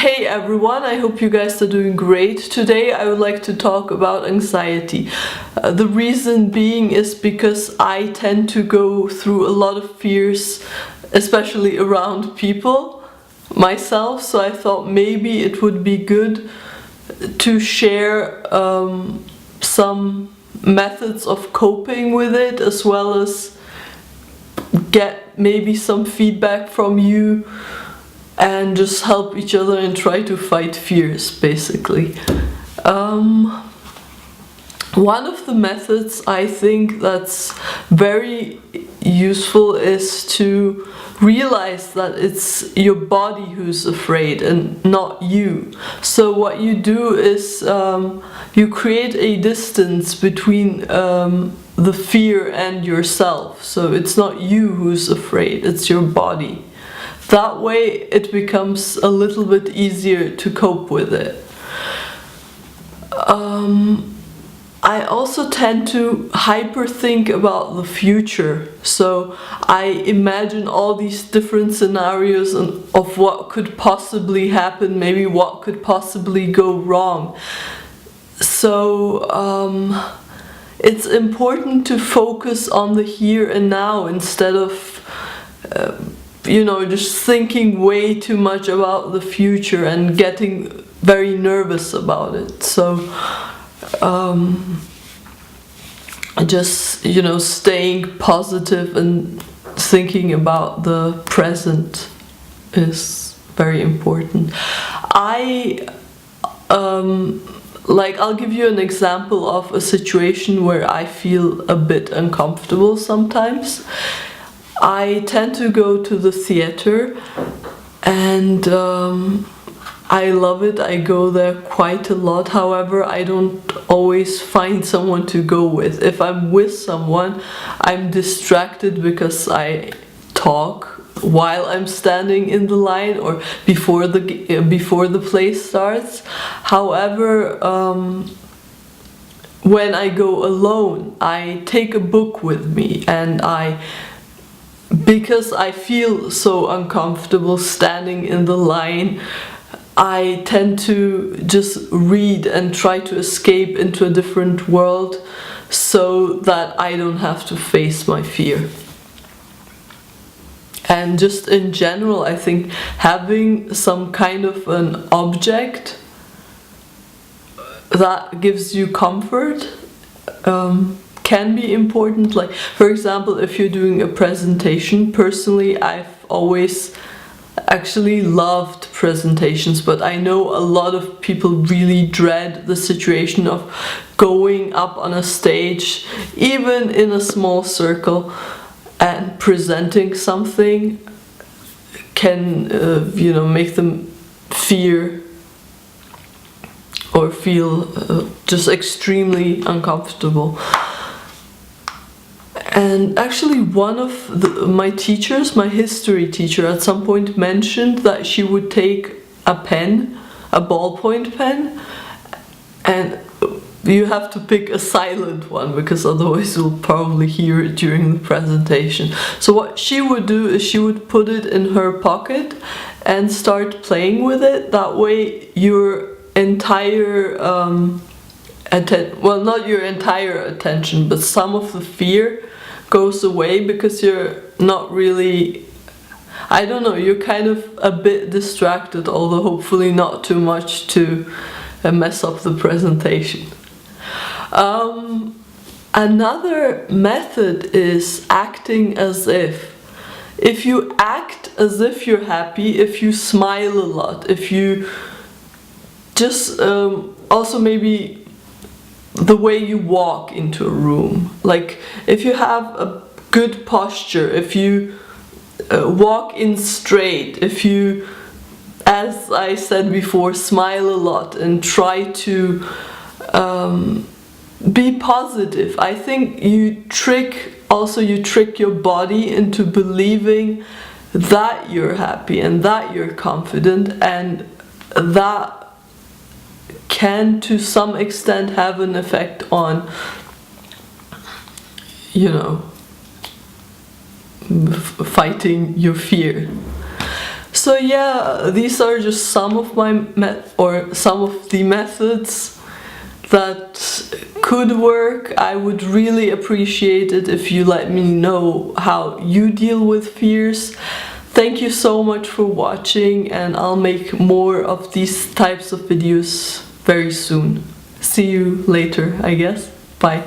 Hey everyone, I hope you guys are doing great. Today I would like to talk about anxiety. The reason being is because I tend to go through a lot of fears, especially around people, myself, so I thought maybe it would be good to share some methods of coping with it, as well as get maybe some feedback from you and just help each other and try to fight fears, basically. One of the methods I think that's very useful is to realize that it's your body who's afraid and not you. So what you do is you create a distance between the fear and yourself. So it's not you who's afraid, it's your body. That way it becomes a little bit easier to cope with it. I also tend to hyperthink about the future. So I imagine all these different scenarios of what could possibly happen, maybe what could possibly go wrong. So it's important to focus on the here and now instead of just thinking way too much about the future and getting very nervous about it. So just staying positive and thinking about the present is very important. I'll give you an example of a situation where I feel a bit uncomfortable sometimes. I tend to go to the theater and I love it. I go there quite a lot. However, I don't always find someone to go with. If I'm with someone, I'm distracted because I talk while I'm standing in the line or before the play starts. However, when I go alone, I take a book with me, and because I feel so uncomfortable standing in the line, I tend to just read and try to escape into a different world so that I don't have to face my fear. And just in general, I think having some kind of an object that gives you comfort can be important. Like, for example, if you're doing a presentation, personally I've always actually loved presentations, but I know a lot of people really dread the situation of going up on a stage, even in a small circle, and presenting something can make them fear or feel just extremely uncomfortable. And actually one of my teachers, my history teacher, at some point mentioned that she would take a pen, a ballpoint pen, and you have to pick a silent one because otherwise you'll probably hear it during the presentation. So what she would do is she would put it in her pocket and start playing with it. That way your entire not your entire attention, but some of the fear goes away because you're not really, you're kind of a bit distracted, although hopefully not too much to mess up the presentation. Another method is acting as if. If you act as if you're happy, if you smile a lot, if you just also maybe the way you walk into a room, like if you have a good posture, if you walk in straight, if you, as I said before, smile a lot and try to be positive, I think you trick your body into believing that you're happy and that you're confident, and that can to some extent have an effect on fighting your fear. So yeah, these are just some of some of the methods that could work. I would really appreciate it if you let me know how you deal with fears. Thank you so much for watching, and I'll make more of these types of videos very soon. See you later, I guess. Bye.